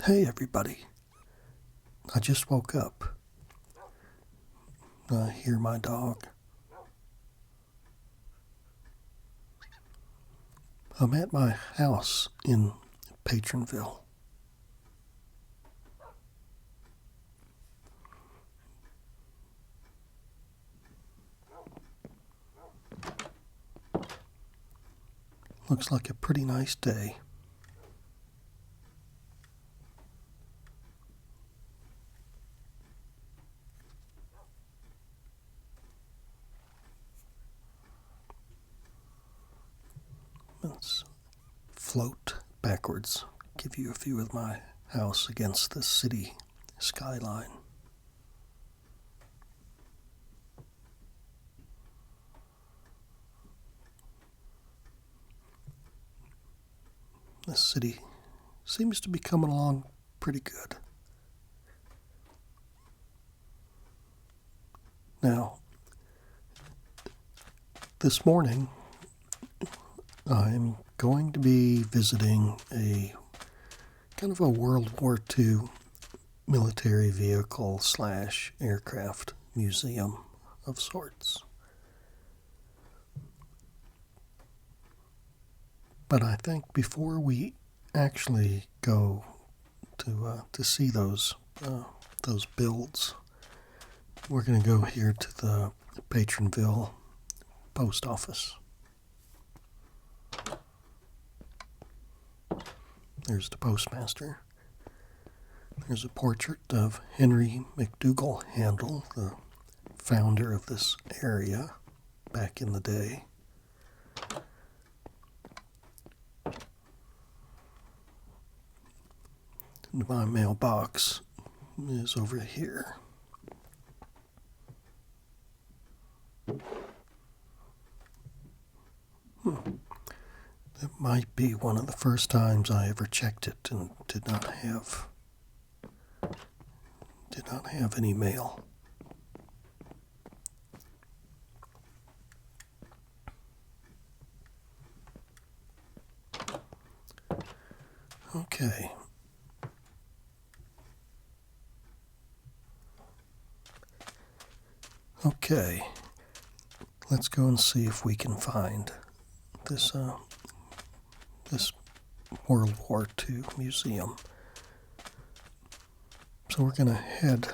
Hey everybody, I just woke up. I hear my dog. I'm at my house in Patronville. Looks like a pretty nice day. Let's float backwards, give you a view of my house against the city skyline. The city seems to be coming along pretty good. Now, this morning, I'm going to be visiting a kind of a World War II military vehicle slash aircraft museum of sorts. But I think before we actually go to see those builds, we're going to go here to the Patronville post office. There's the postmaster. There's a portrait of Henry McDougal Handel, the founder of this area back in the day. And my mailbox is over here. That might be one of the first times I ever checked it and did not have any mail. Okay. Okay. Let's go and see if we can find this World War II museum. So we're going to head,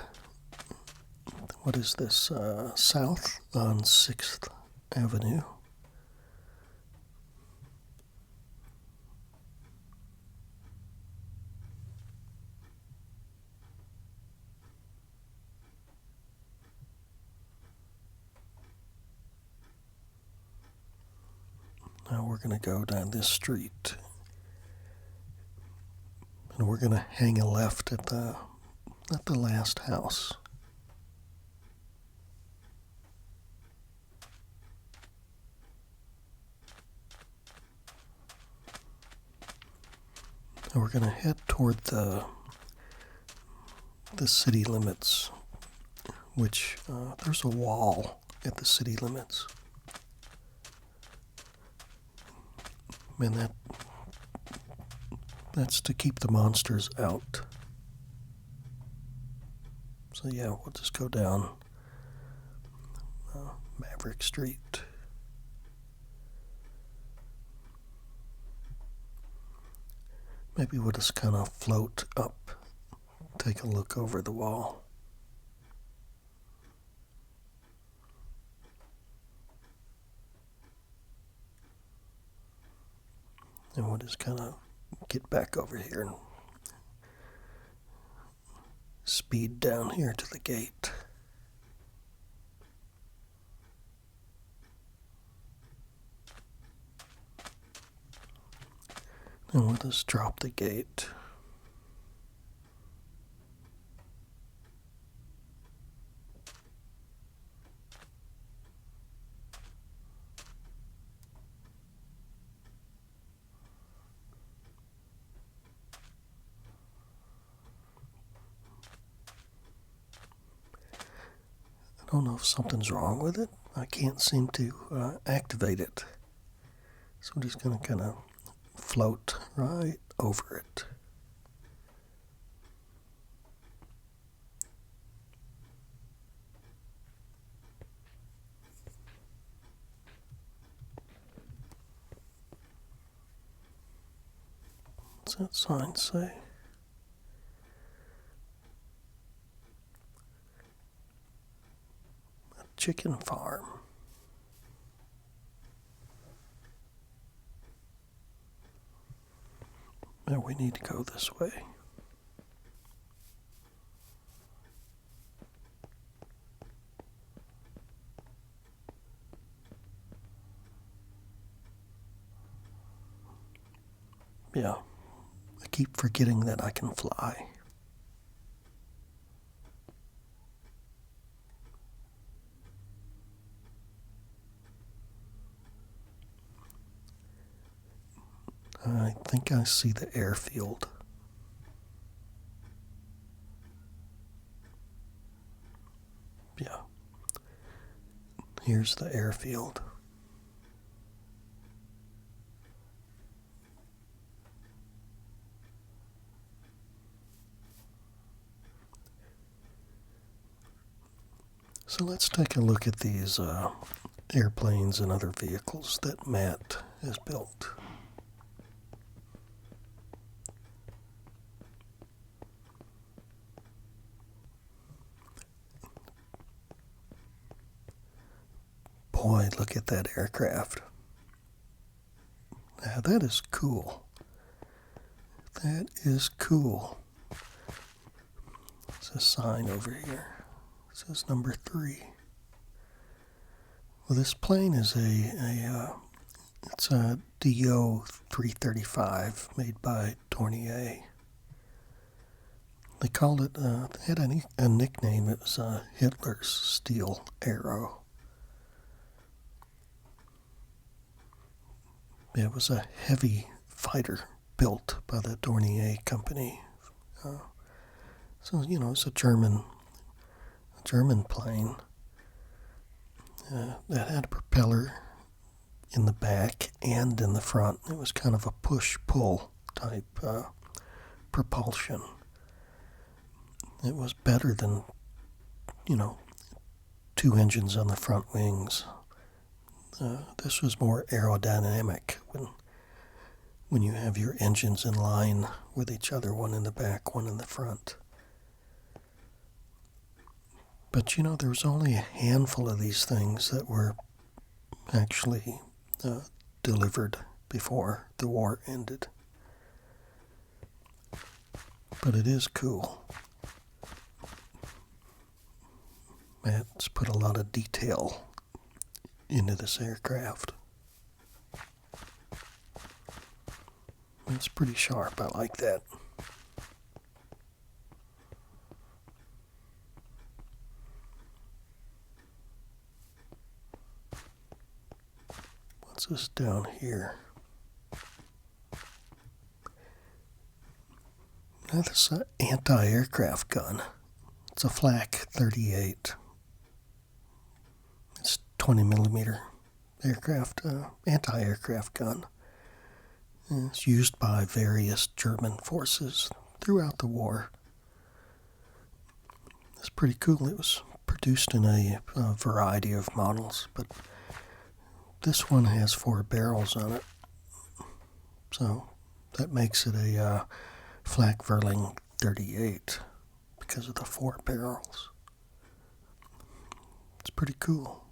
what is this, south on 6th Avenue. Now we're going to go down this street. And we're going to hang a left at the last house. And we're going to head toward the city limits, which there's a wall at the city limits. And that's to keep the monsters out. So yeah, we'll just go down Maverick Street. Maybe we'll just kind of float up, take a look over the wall. And we'll just kind of get back over here and speed down here to the gate. And we'll just drop the gate. I don't know if something's wrong with it. I can't seem to activate it. So I'm just going to kind of float right over it. What's that sign say? A chicken farm. Now we need to go this way. Yeah, I keep forgetting that I can fly. I think I see the airfield. Yeah. Here's the airfield. So let's take a look at these airplanes and other vehicles that Matt has built. Boy, look at that aircraft. Now that is cool. That is cool. There's a sign over here. It says number 3. Well, this plane is it's a DO 335 made by Dornier. They called it, they had a nickname. It was Hitler's Steel Arrow. It was a heavy fighter built by the Dornier company. So, it's a German plane that had a propeller in the back and in the front. It was kind of a push-pull type propulsion. It was better than, 2 engines on the front wings. This was more aerodynamic when you have your engines in line with each other, one in the back, one in the front. But there was only a handful of these things that were actually delivered before the war ended. But it is cool. Matt's put a lot of detail into this aircraft. It's pretty sharp. I like that. What's this down here? Now this is an anti-aircraft gun. It's a Flak 38. It's 20 millimeter aircraft, anti-aircraft gun. And it's used by various German forces throughout the war. It's pretty cool. It was produced in a variety of models, but this one has 4 barrels on it. So that makes it a Flak 38 because of the 4 barrels. It's pretty cool.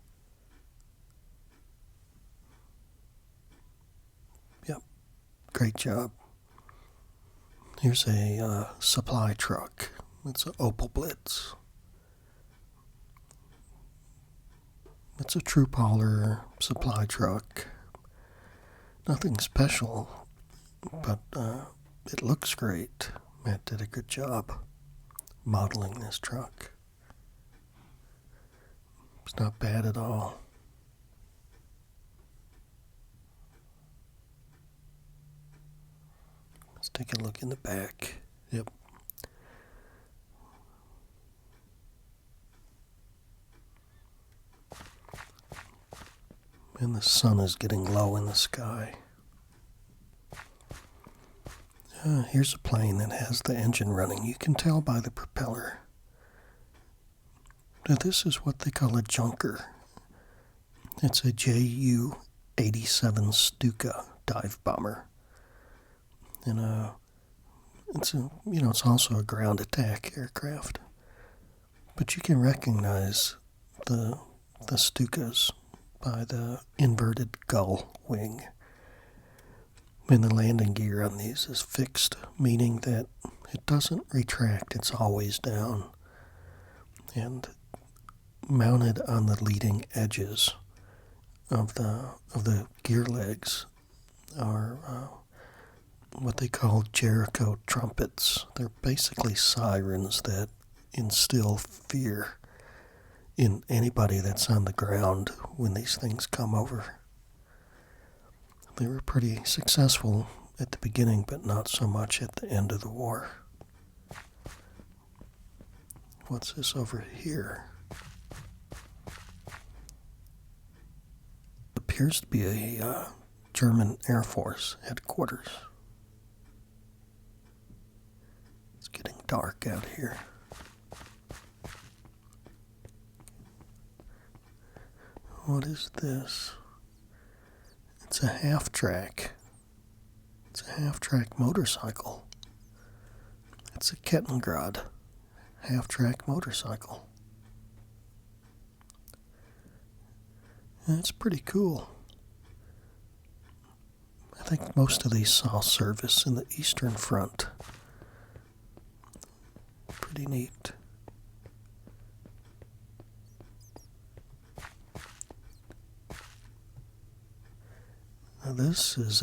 Yep, great job. Here's a supply truck. It's an Opel Blitz. It's a troop hauler supply truck. Nothing special, but it looks great. Matt did a good job modeling this truck. It's not bad at all. Let's take a look in the back. Yep. And the sun is getting low in the sky. Here's a plane that has the engine running. You can tell by the propeller. Now this is what they call a junker. It's a Ju-87 Stuka dive bomber. And it's also a ground attack aircraft. But you can recognize the Stukas by the inverted gull wing. And the landing gear on these is fixed, meaning that it doesn't retract, it's always down. And mounted on the leading edges of the gear legs are what they call Jericho trumpets. They're basically sirens that instill fear in anybody that's on the ground when these things come over. They were pretty successful at the beginning, but not so much at the end of the war. What's this over here? Appears to be a German Air Force headquarters. It's getting dark out here. What is this? It's a half-track. It's a half-track motorcycle. It's a Kettengrad half-track motorcycle. That's pretty cool. I think most of these saw service in the Eastern Front. Pretty neat. Now this is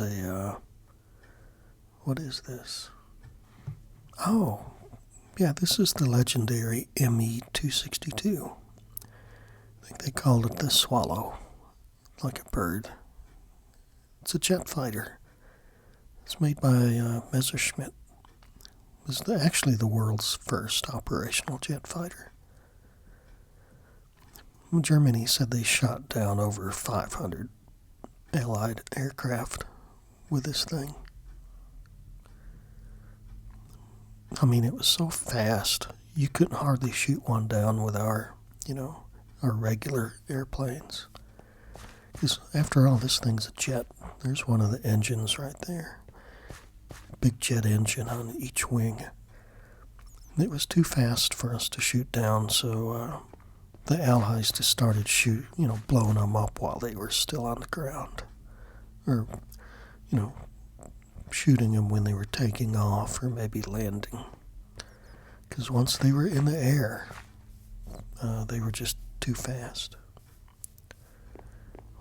what is this? Oh, yeah, this is the legendary ME-262. I think they called it the Swallow, like a bird. It's a jet fighter. It's made by Messerschmitt. It was actually the world's first operational jet fighter. Germany said they shot down over 500 Allied aircraft with this thing. I mean, it was so fast, you couldn't hardly shoot one down with our regular airplanes. Because after all, this thing's a jet. There's one of the engines right there. Big jet engine on each wing. It was too fast for us to shoot down, so the Allies just started blowing them up while they were still on the ground. Or, shooting them when they were taking off or maybe landing. Because once they were in the air, they were just too fast.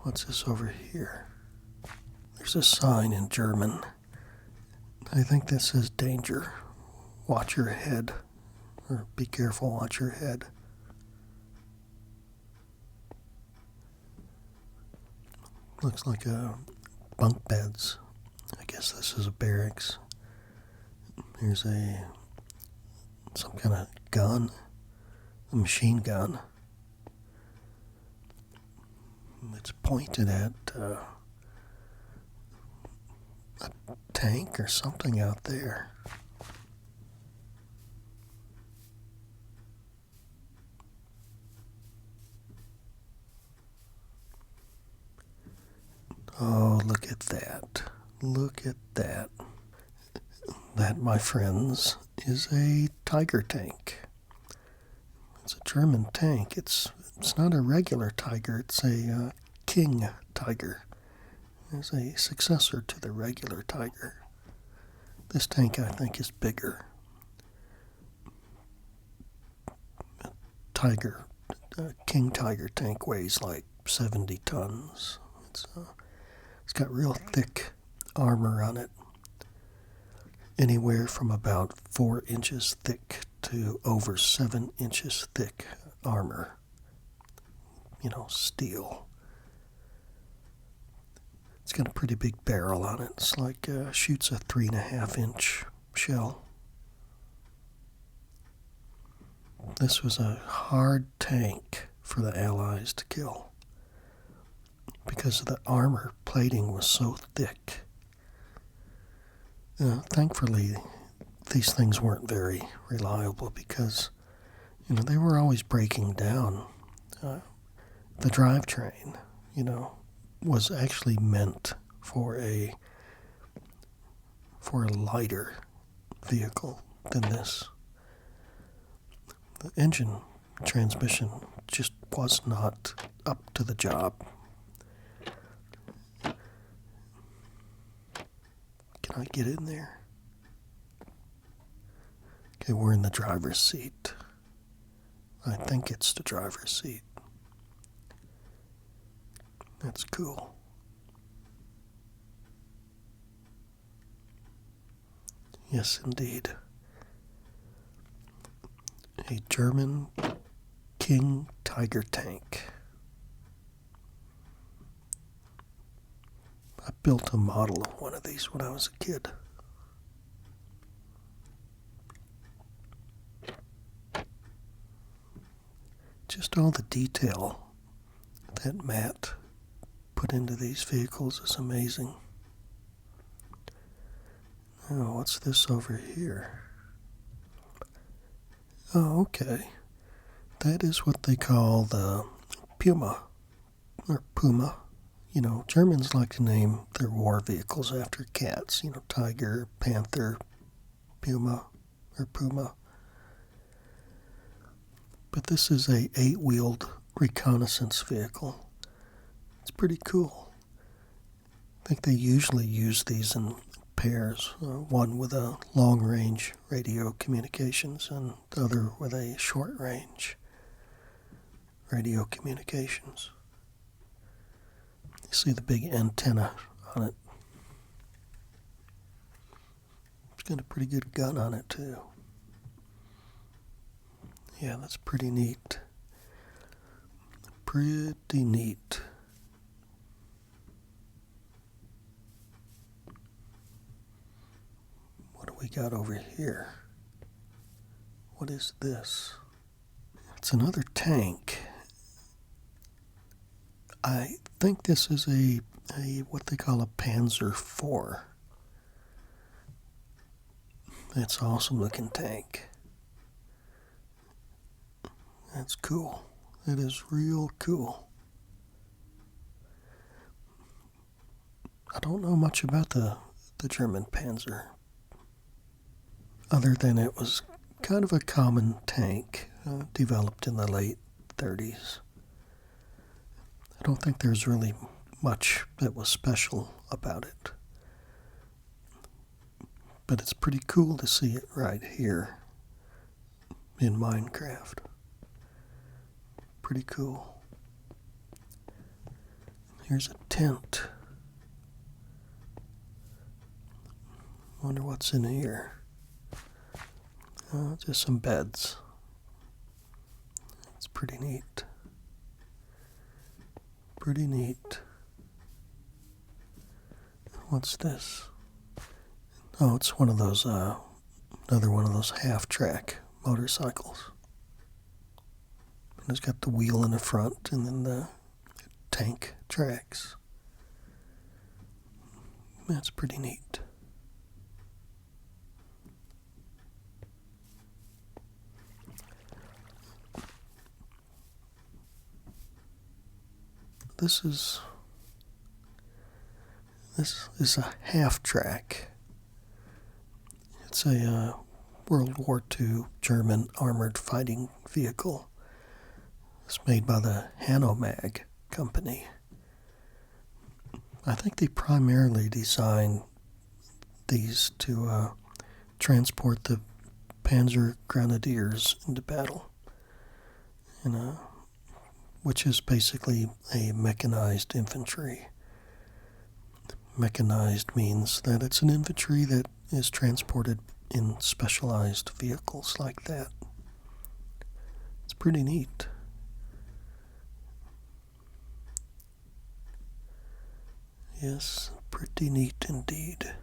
What's this over here? There's a sign in German. I think that says danger. Watch your head. Or be careful, watch your head. Looks like bunk beds. I guess this is a barracks. Here's some kind of gun. A machine gun. It's pointed at a tank or something out there. Oh, look at that. Look at that. That, my friends, is a Tiger tank. It's a German tank. It's not a regular Tiger. It's a King Tiger. It's a successor to the regular Tiger. This tank, I think, is bigger. King Tiger tank weighs like 70 tons. It's got real thick armor on it. Anywhere from about 4 inches thick to over 7 inches thick armor. Steel. It's got a pretty big barrel on it. It's like shoots a 3.5-inch shell. This was a hard tank for the Allies to kill because the armor plating was so thick. Thankfully, these things weren't very reliable because, they were always breaking down. The drivetrain, was actually meant for a lighter vehicle than this. The engine transmission just was not up to the job. Can I get in there? Okay, we're in the driver's seat. I think it's the driver's seat. That's cool. Yes, indeed. A German King Tiger tank. I built a model of one of these when I was a kid. Just all the detail that Matt put into these vehicles is amazing. Oh, what's this over here? Oh, okay. That is what they call the Puma, or Puma. You know, Germans like to name their war vehicles after cats. You know, Tiger, Panther, Puma, or Puma. But this is a 8-wheeled reconnaissance vehicle. It's pretty cool. I think they usually use these in pairs, one with a long-range radio communications and the other with a short-range radio communications. You see the big antenna on it. It's got a pretty good gun on it, too. Yeah, that's pretty neat. Pretty neat. What do we got over here? What is this? It's another tank. I think this is a what they call a Panzer IV. It's an awesome looking tank. That's cool. That is real cool. I don't know much about the German Panzer, other than it was kind of a common tank developed in the late 30s. I don't think there's really much that was special about it. But it's pretty cool to see it right here in Minecraft. Pretty cool. Here's a tent. Wonder what's in here. Just some beds. It's pretty neat. Pretty neat. What's this? Oh, it's one of those, another one of those half-track motorcycles. And it's got the wheel in the front and then the tank tracks. That's pretty neat. This is a half-track. It's a World War II German armored fighting vehicle. It's made by the Hanomag company. I think they primarily designed these to transport the Panzer Grenadiers into battle, which is basically a mechanized infantry. Mechanized means that it's an infantry that is transported in specialized vehicles like that. It's pretty neat. Yes, pretty neat indeed.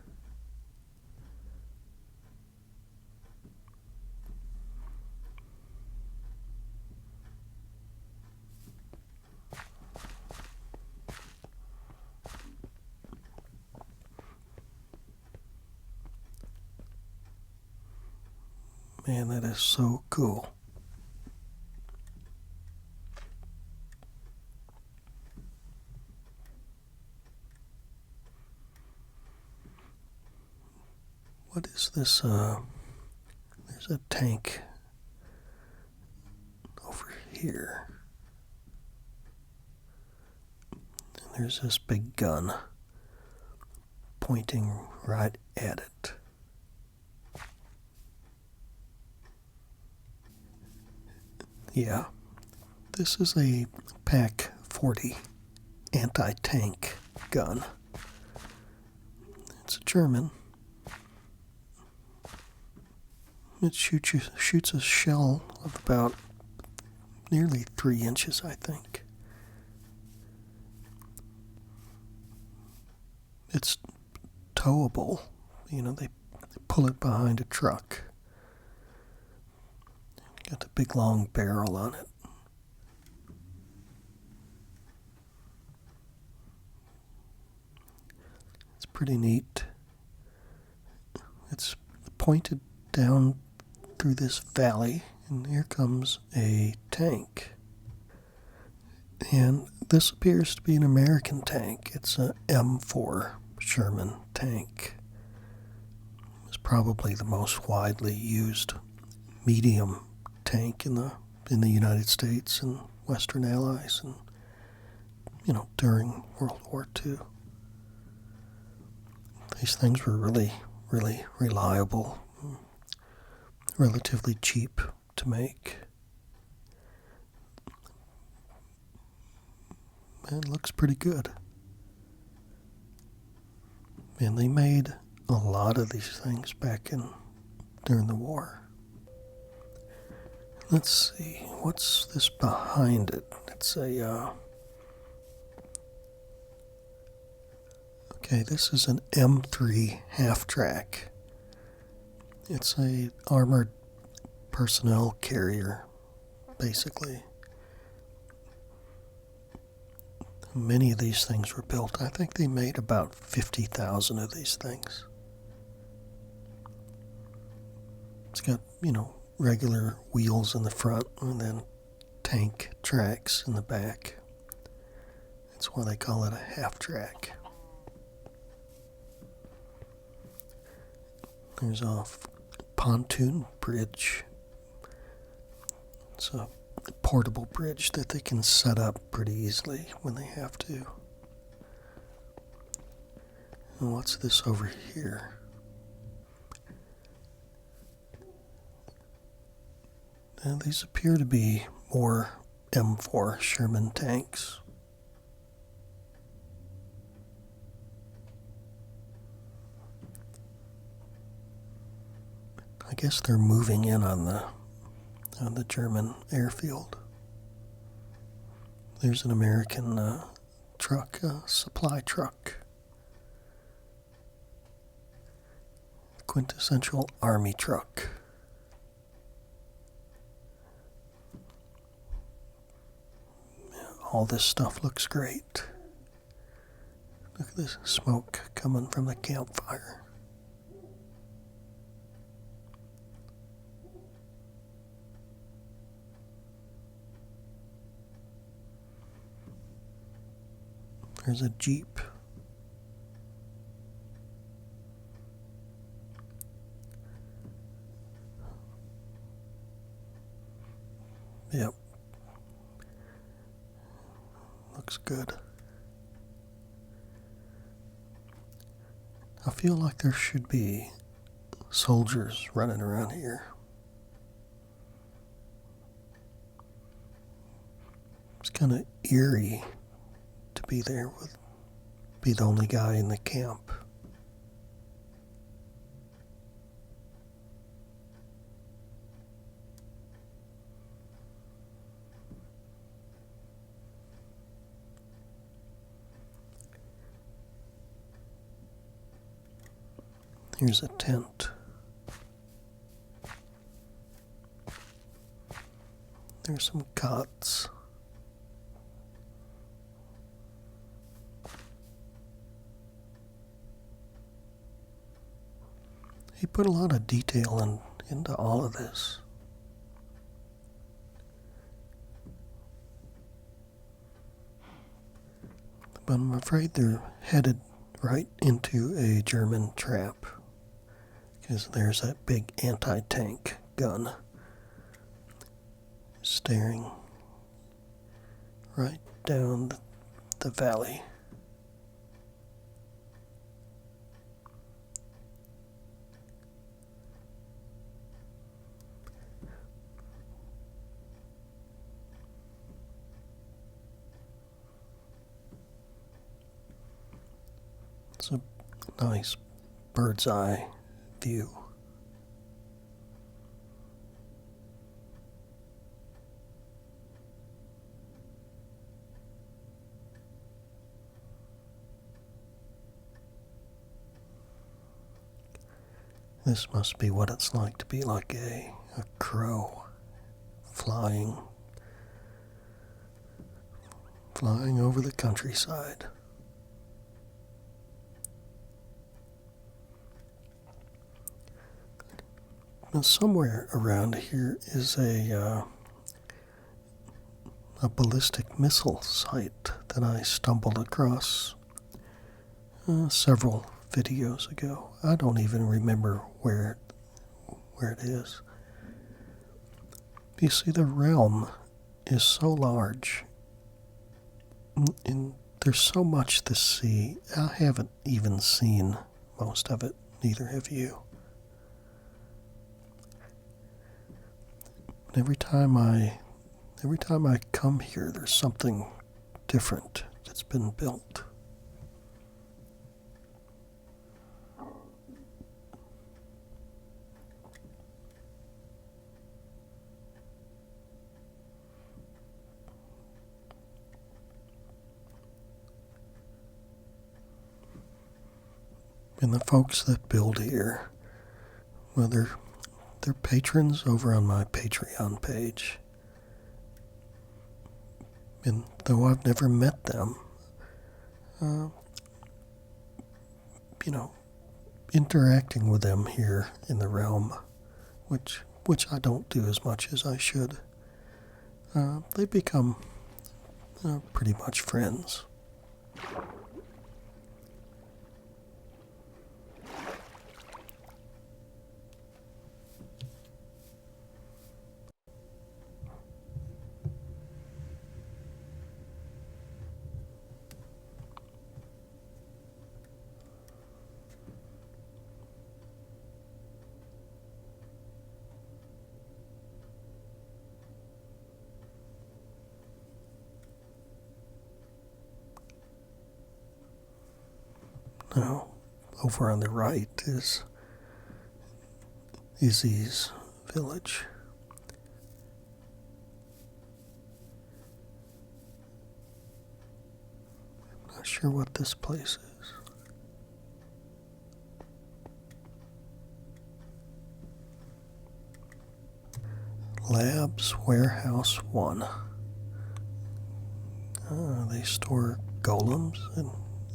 Man, that is so cool. What is this? There's a tank over here. And there's this big gun pointing right at it. Yeah, this is a Pak 40 anti-tank gun. It's a German. It shoots a shell of about nearly 3 inches, I think. It's towable. You know, they pull it behind a truck. Got the big long barrel on it. It's pretty neat. It's pointed down through this valley, and here comes a tank. And this appears to be an American tank. It's a M4 Sherman tank. It's probably the most widely used medium tank in the United States and Western Allies, and during World War II. These things were really, really reliable, relatively cheap to make. It looks pretty good. And they made a lot of these things during the war. Let's see, what's this behind it? It's okay, this is an M3 half-track. It's a armored personnel carrier, basically. Many of these things were built. I think they made about 50,000 of these things. It's got, regular wheels in the front and then tank tracks in the back. That's why they call it a half-track. There's a pontoon bridge. It's a portable bridge that they can set up pretty easily when they have to. And what's this over here? And these appear to be more M4 Sherman tanks. I guess they're moving in on the German airfield. There's an American truck, supply truck. Quintessential army truck. All this stuff looks great. Look at this smoke coming from the campfire. There's a Jeep. Yep. Looks good. I feel like there should be soldiers running around here. It's kind of eerie to be there be the only guy in the camp. Here's a tent. There's some cots. He put a lot of detail into all of this. But I'm afraid they're headed right into a German trap, because there's that big anti-tank gun, staring right down the valley. It's a nice bird's eye view. This must be what it's like to be like a crow flying over the countryside. Now, somewhere around here is a ballistic missile site that I stumbled across several videos ago. I don't even remember where it is. You see, the realm is so large, and there's so much to see. I haven't even seen most of it, neither have you. Every time I come here, there's something different that's been built. And the folks that build here, well, they're patrons over on my Patreon page. And though I've never met them, interacting with them here in the realm, which I don't do as much as I should, they become pretty much friends. Now, over on the right is Izzy's village. I'm not sure what this place is. Labs Warehouse 1. They store golems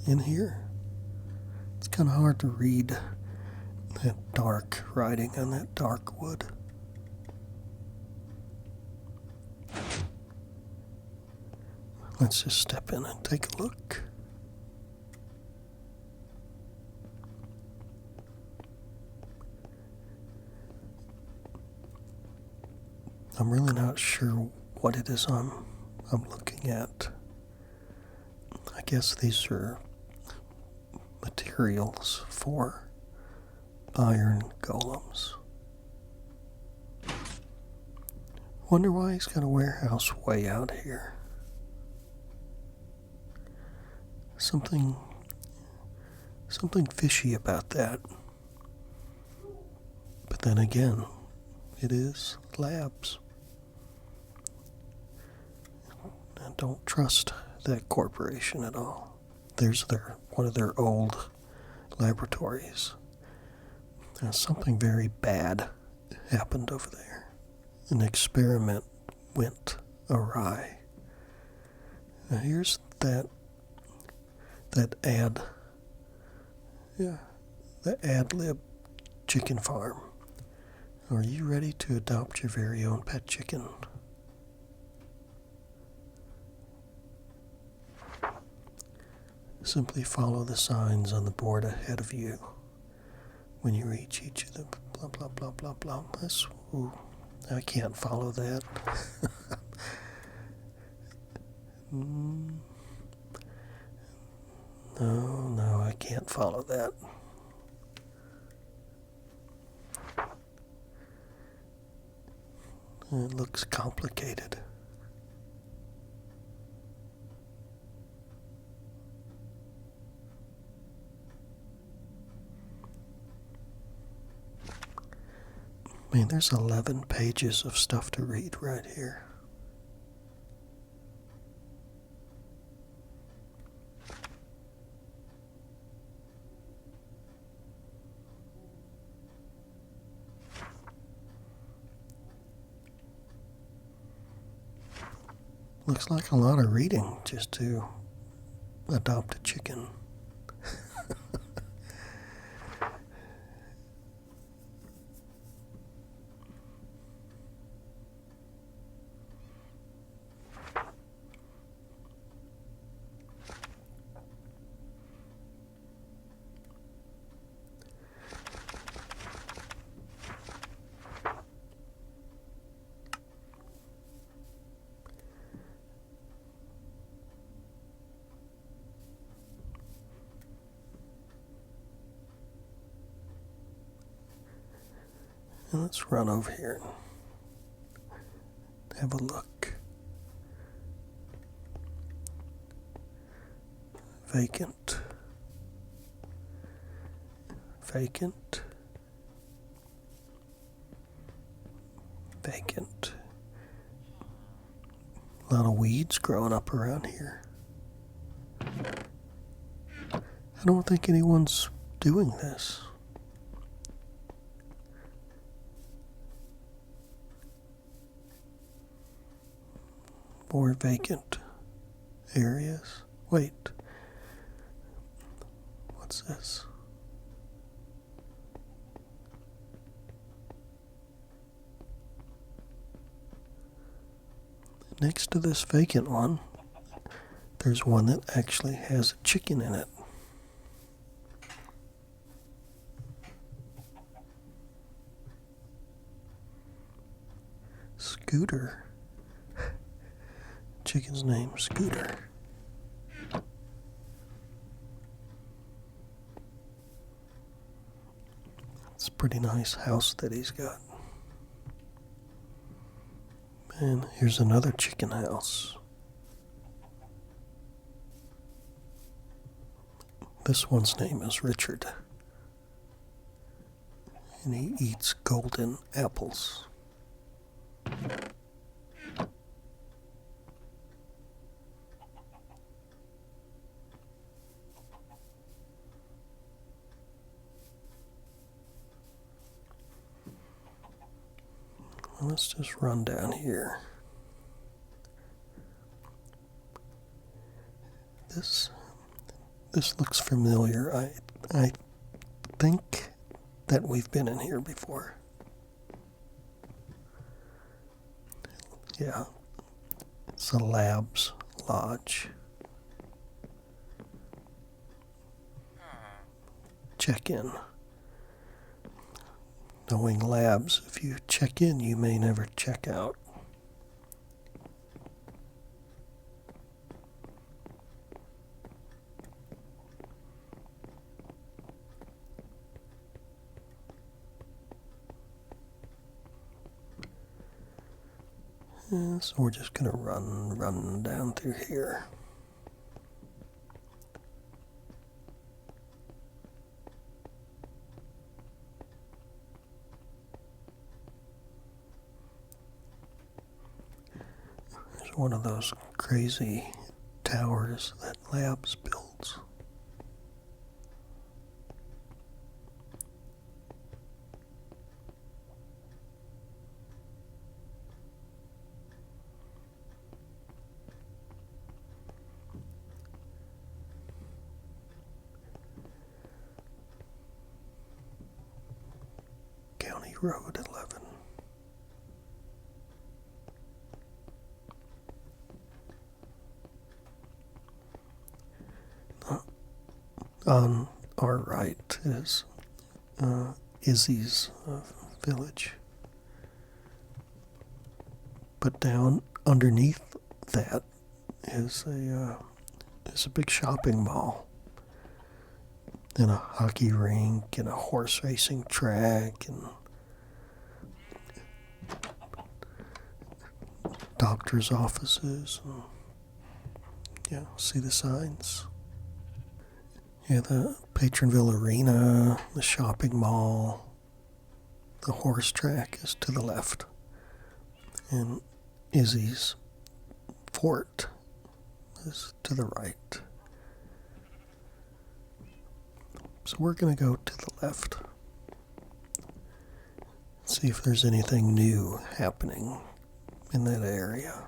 in here. It's kind of hard to read that dark writing on that dark wood. Let's just step in and take a look. I'm really not sure what it is I'm looking at. I guess these are materials for iron golems. Wonder why he's got a warehouse way out here. Something fishy about that. But then again, it is labs. I don't trust that corporation at all. There's one of their old laboratories. Something very bad happened over there. An experiment went awry. Now here's that ad. Yeah, the ad lib chicken farm. Are you ready to adopt your very own pet chicken? Simply follow the signs on the board ahead of you. When you reach each of the blah blah blah blah blah. Ooh, I can't follow that. No, I can't follow that. It looks complicated. Man, there's 11 pages of stuff to read right here. Looks like a lot of reading just to adopt a chicken. And let's run over here and have a look. Vacant. Vacant. Vacant. A lot of weeds growing up around here. I don't think anyone's doing this. More vacant areas. Wait. What's this? Next to this vacant one, there's one that actually has a chicken in it. Scooter. Chicken's name, Scooter. It's a pretty nice house that he's got. And here's another chicken house. This one's name is Richard. And he eats golden apples. Let's just run down here. This looks familiar. I think that we've been in here before. Yeah, it's a lab's lodge. Check in. Knowing labs, if you check in, you may never check out. So we're just gonna run down through here. There's one of those crazy towers that Labs builds. County Road 11. On our right is Izzy's village. But down underneath that is a big shopping mall and a hockey rink and a horse racing track and doctor's offices. And, yeah, see the signs? Yeah, the Patronville Arena, the shopping mall, the horse track is to the left, and Izzy's fort is to the right. So we're going to go to the left, see if there's anything new happening in that area.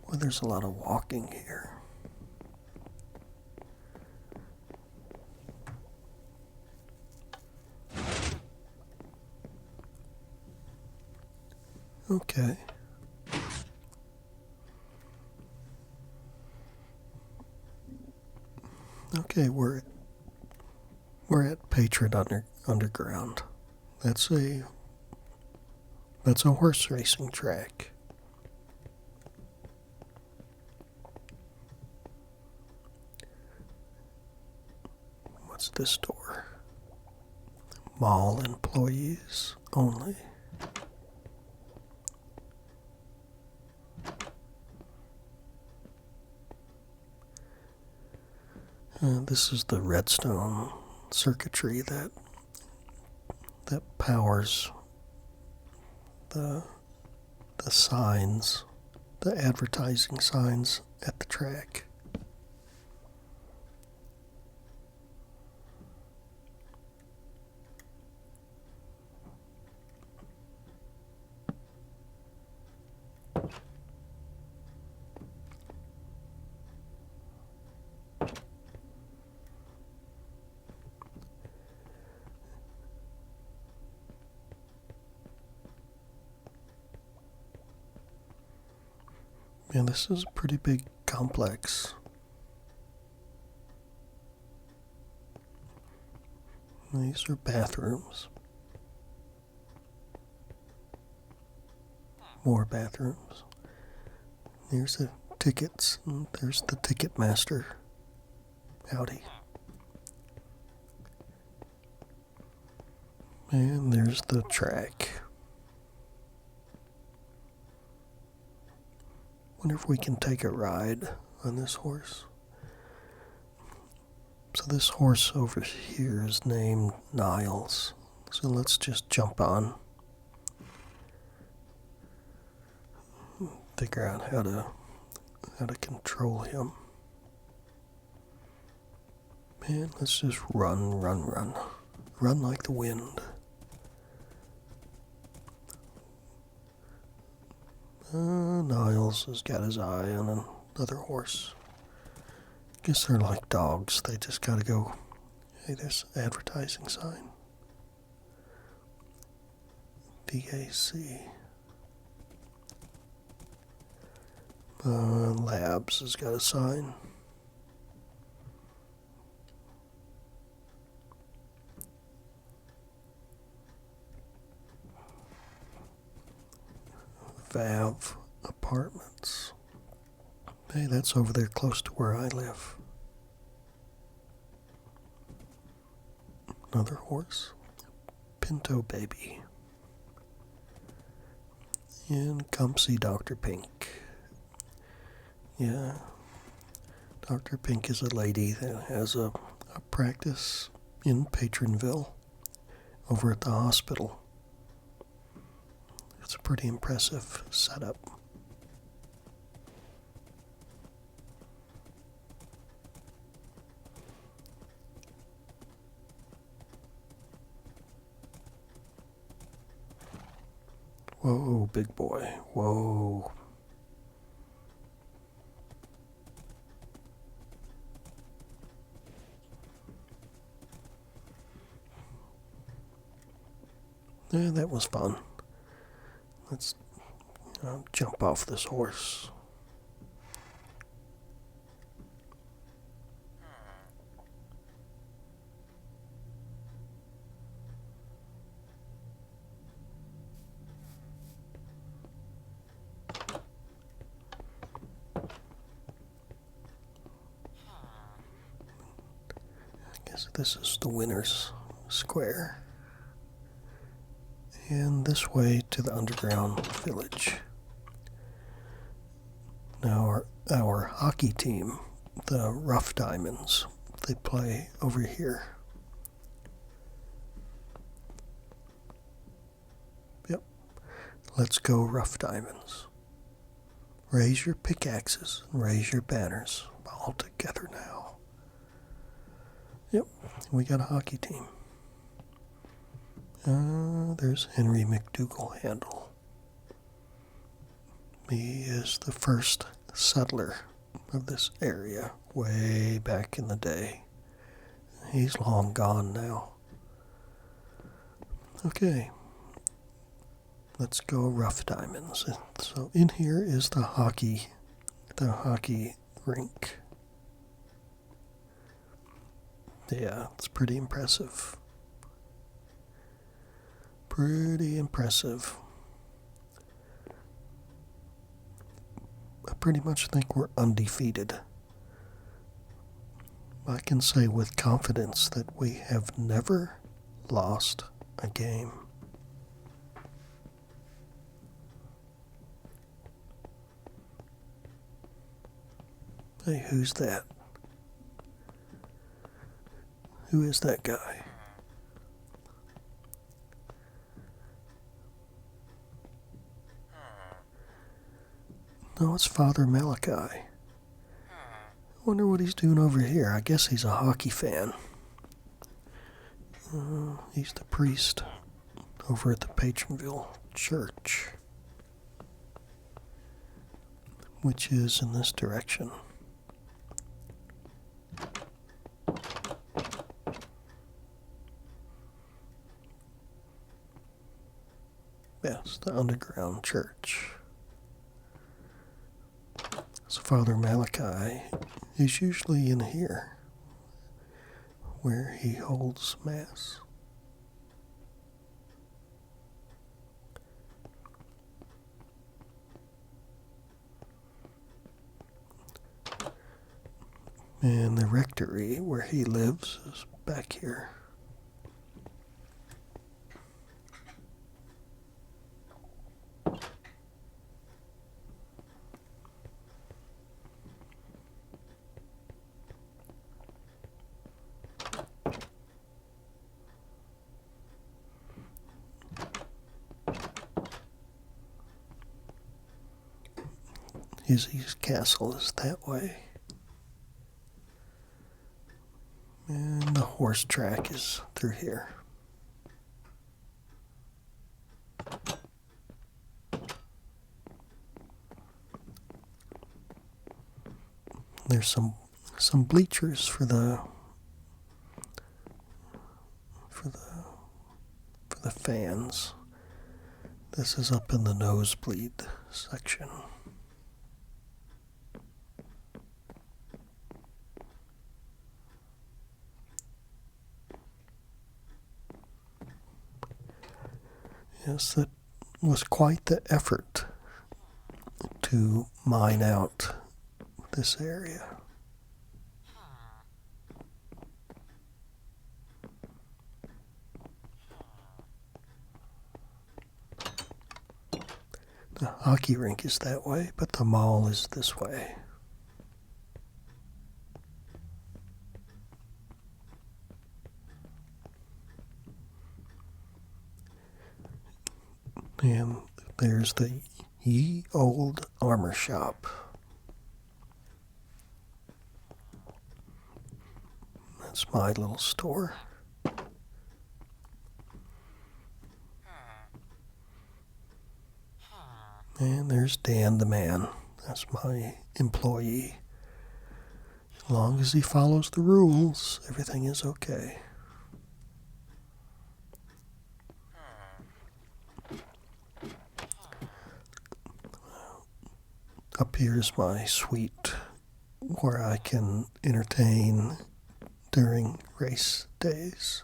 Well, there's a lot of walking here. Okay. Okay, we're at Underground. That's a horse racing track. What's this door? Mall employees only. This is the redstone circuitry that powers the signs, the advertising signs at the track. And this is a pretty big complex. These are bathrooms. More bathrooms. There's the tickets, and there's the ticket master. Howdy. And there's the track. Wonder if we can take a ride on this horse. So this horse over here is named Niles. So let's just jump on. Figure out how to control him. Man, let's just run. Run like the wind. Niles has got his eye on another horse. Guess they're like dogs. They just gotta go. Hey, there's an advertising sign. VAC. Labs has got a sign. Vav Apartments. Hey, that's over there close to where I live. Another horse. Pinto Baby. And come see Dr. Pink. Yeah. Dr. Pink is a lady that has a practice in Patronville over at the hospital. It's a pretty impressive setup. Whoa, big boy. Whoa. Yeah, that was fun. Let's jump off this horse. I guess this is the winner's square. And this way to the underground village. Now our hockey team, the Rough Diamonds, they play over here. Yep. Let's go, Rough Diamonds. Raise your pickaxes and raise your banners all together now. Yep, we got a hockey team. There's Henry McDougal Handle. He is the first settler of this area way back in the day. He's long gone now. Okay, let's go, Rough Diamonds. So in here is the hockey rink. Yeah, it's pretty impressive. Pretty impressive. I pretty much think we're undefeated. I can say with confidence that we have never lost a game. Hey, who's that? Who is that guy? No, it's Father Malachi. I wonder what he's doing over here. I guess he's a hockey fan. He's the priest over at the Patronville church, which is in this direction. Yes, the underground church. So Father Malachi is usually in here, where he holds Mass. And the rectory where he lives is back here. His castle is that way. And the horse track is through here. There's some bleachers for the fans. This is up in the nosebleed section. Yes, that was quite the effort to mine out this area. The hockey rink is that way, but the mall is this way. And there's the Ye Old Armor Shop. That's my little store. And there's Dan the Man. That's my employee. As long as he follows the rules, everything is okay. up here is my suite where I can entertain during race days.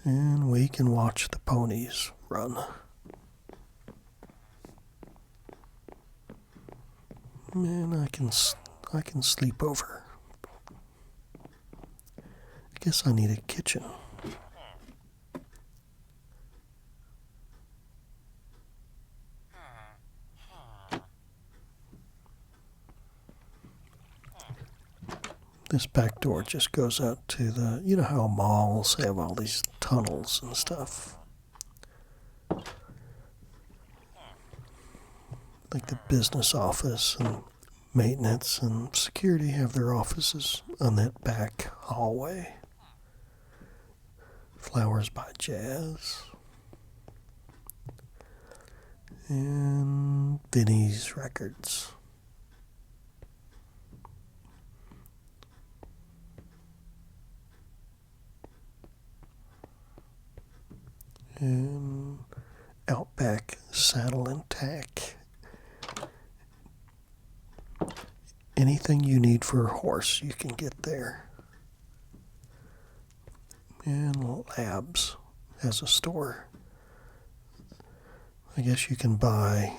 And we can watch the ponies run. And I can sleep over. I guess I need a kitchen. This back door just goes out to the, you know how malls have all these tunnels and stuff. Like the business office and maintenance and security have their offices on that back hallway. Flowers by Jazz. And Vinny's Records. And Outback Saddle and Tack. Anything you need for a horse, you can get there. And Labs has a store. I guess you can buy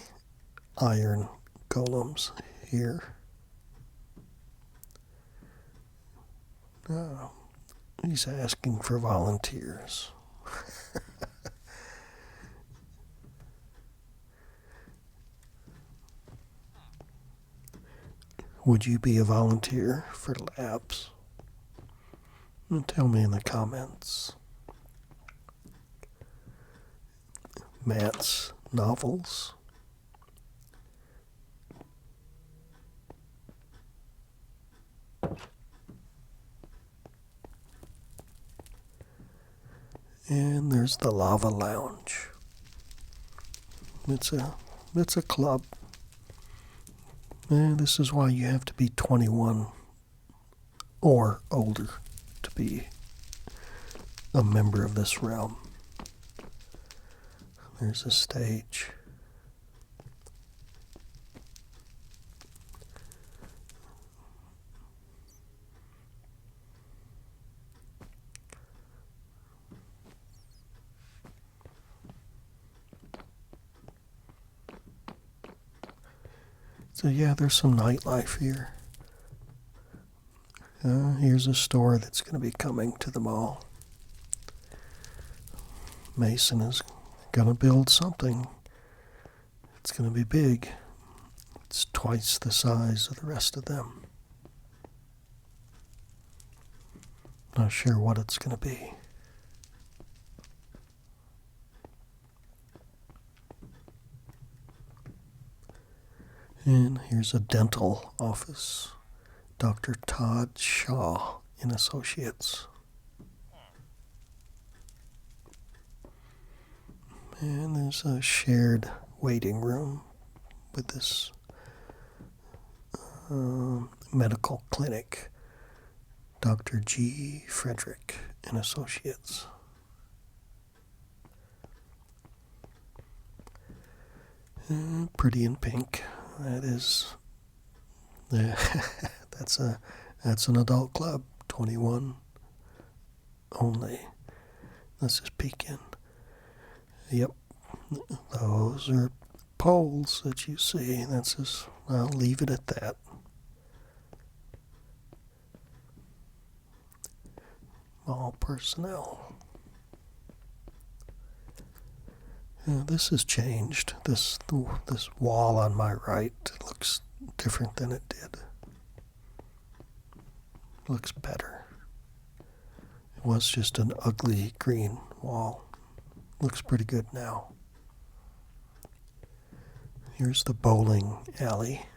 iron golems here. Oh, he's asking for volunteers. Would you be a volunteer for Labs? Tell me in the comments. Matt's novels. And there's the Lava Lounge. It's a club. And this is why you have to be 21 or older to be a member of this realm. There's a stage. So yeah, there's some nightlife here. Here's a store that's going to be coming to the mall. Mason is going to build something. It's going to be big. It's twice the size of the rest of them. Not sure what it's going to be. And here's a dental office. Dr. Todd Shaw and Associates. And there's a shared waiting room with this medical clinic. Dr. G. Frederick and Associates. Pretty in Pink. That is, that's an adult club, 21 only. Let's just peek in. Yep, those are poles that you see. That's just, I'll leave it at that. All personnel. This has changed. This wall on my right looks different than it did. Looks better. It was just an ugly green wall. Looks pretty good now. Here's the bowling alley.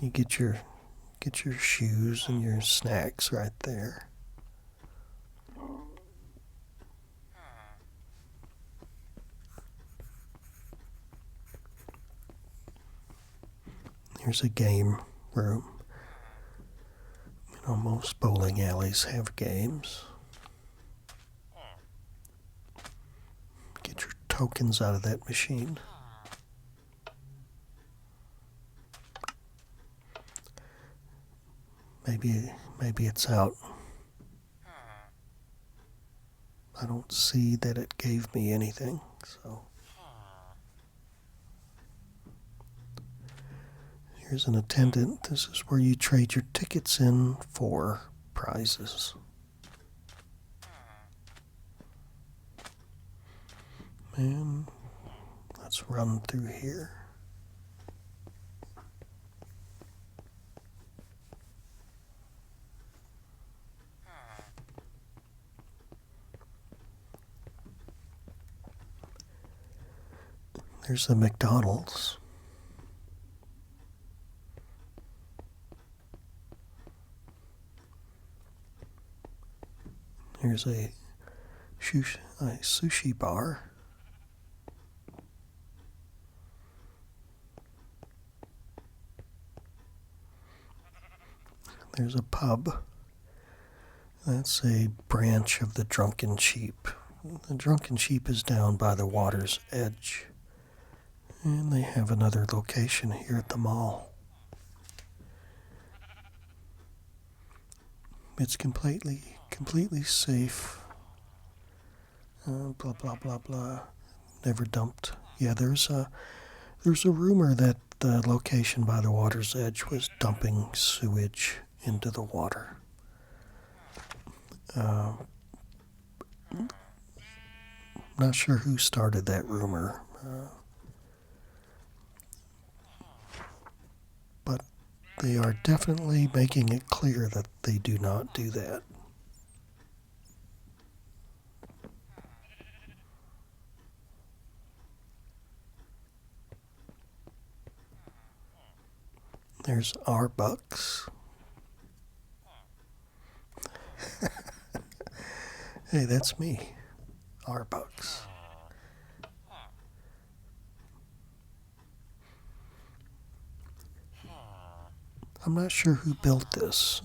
You get your shoes and your snacks right there. Here's a game room. You know, most bowling alleys have games. Get tokens out of that machine. Maybe it's out. I don't see that it gave me anything, so. Here's an attendant. This is where you trade your tickets in for prizes. And let's run through here. There's the McDonald's. Here's a sushi bar. There's a pub. That's a branch of the Drunken Sheep. The Drunken Sheep is down by the water's edge. And they have another location here at the mall. It's completely safe. Blah blah blah blah. Never dumped. Yeah, there's a rumor that the location by the water's edge was dumping sewage into the water. Not sure who started that rumor. But they are definitely making it clear that they do not do that. There's our bucks. Hey, that's me. Our bucks. I'm not sure who built this.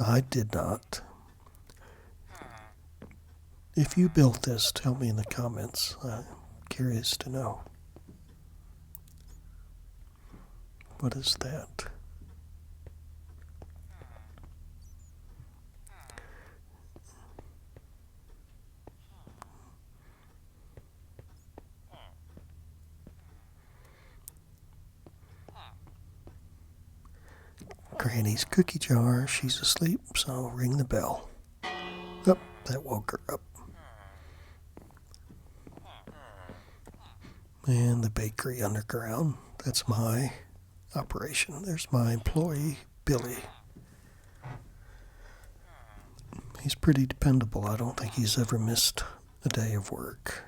I did not. If you built this, tell me in the comments. I'm curious to know. What is that? Granny's cookie jar. She's asleep, so ring the bell. Oh, that woke her up. And the bakery underground. That's my operation. There's my employee, Billy. He's pretty dependable. I don't think he's ever missed a day of work.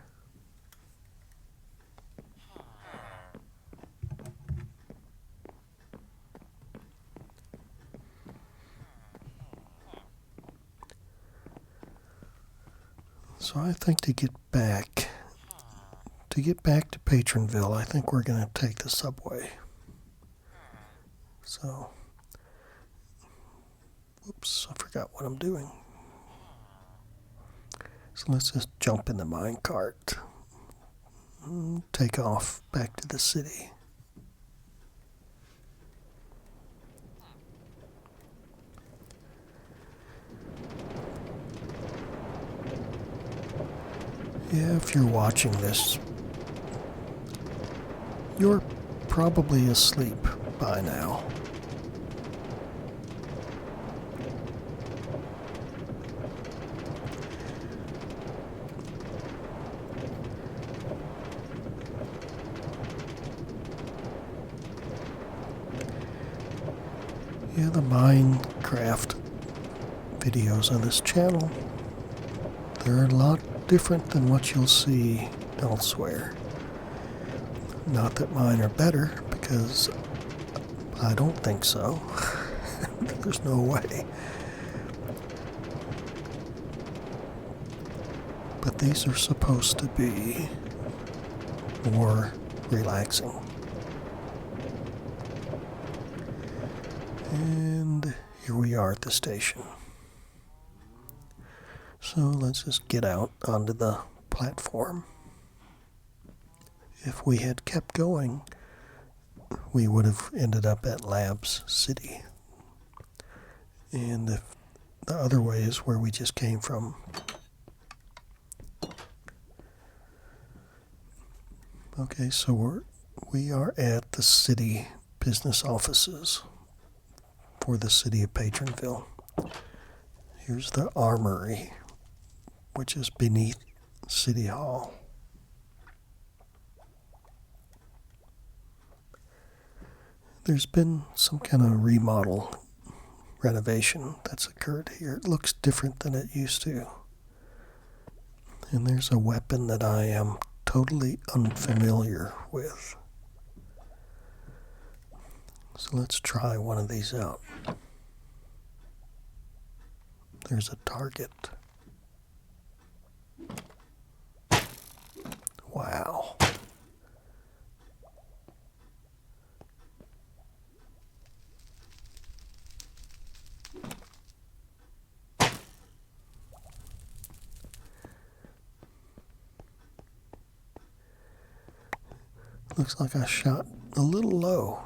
So I think to get back to Patronville, I think we're going to take the subway. So, whoops, I forgot what I'm doing. So let's just jump in the minecart and take off back to the city. Yeah, if you're watching this, you're probably asleep by now. Yeah, the Minecraft videos on this channel, they're a lot different than what you'll see elsewhere. Not that mine are better, because I don't think so. There's no way. But these are supposed to be more relaxing. And here we are at the station. So let's just get out onto the platform. if we had kept going, we would have ended up at Labs City. And if the other way is where we just came from. Okay, so we are at the city business offices for the city of Patronville. Here's the armory, which is beneath City Hall. There's been some kind of remodel, renovation that's occurred here. It looks different than it used to. And there's a weapon that I am totally unfamiliar with. So let's try one of these out. There's a target. Wow. Looks like I shot a little low.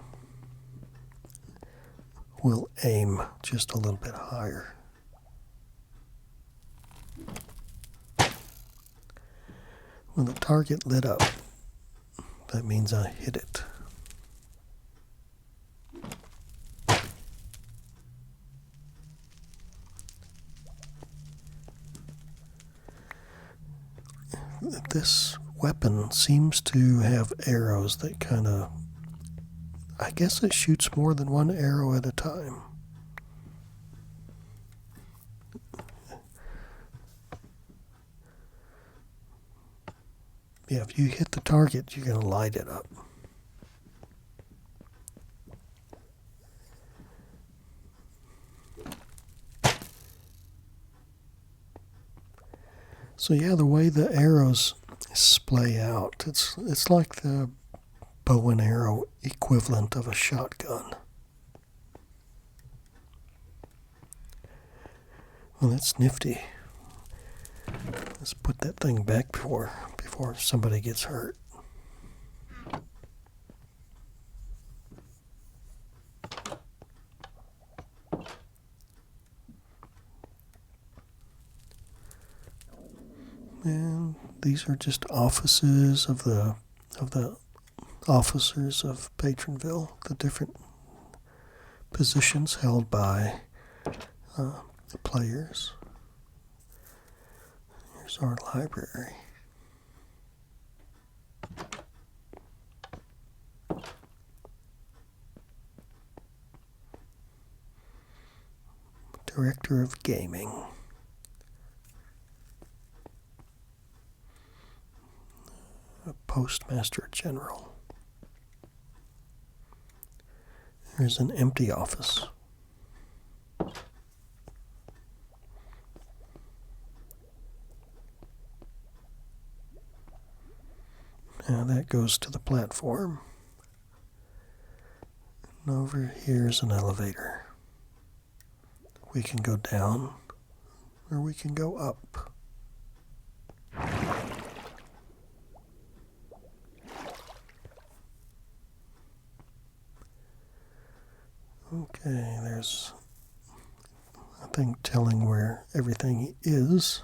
We'll aim just a little bit higher. When the target lit up, that means I hit it. This weapon seems to have arrows that kind of, I guess it shoots more than one arrow at a time. Yeah, if you hit the target, you're going to light it up. So yeah, the way the arrows splay out, it's like the bow and arrow equivalent of a shotgun. Well, that's nifty. Let's put that thing back before somebody gets hurt. And these are just offices of the officers of Patronville, the different positions held by the players. Here's our library. Director of Gaming. A Postmaster General. There's an empty office. Now that goes to the platform. And over here's an elevator. We can go down or we can go up. Okay, there's a thing telling where everything is.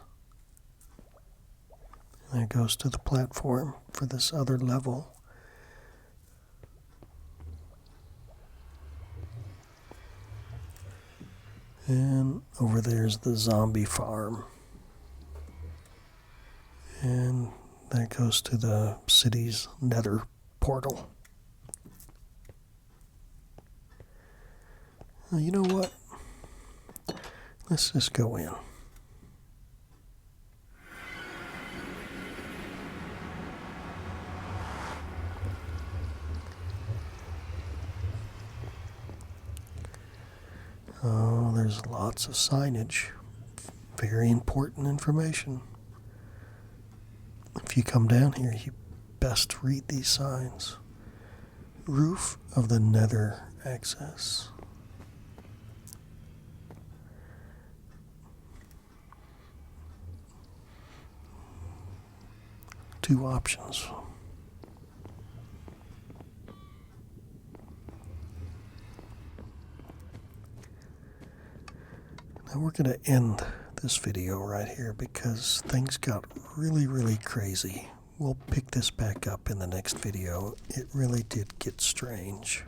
And it goes to the platform for this other level. And over there's the zombie farm. And that goes to the city's nether portal. Well, you know what? Let's just go in. Oh, there's lots of signage. Very important information. If you come down here, you best read these signs. Roof of the nether access. Two options. And we're going to end this video right here because things got really, really crazy. We'll pick this back up in the next video. It really did get strange.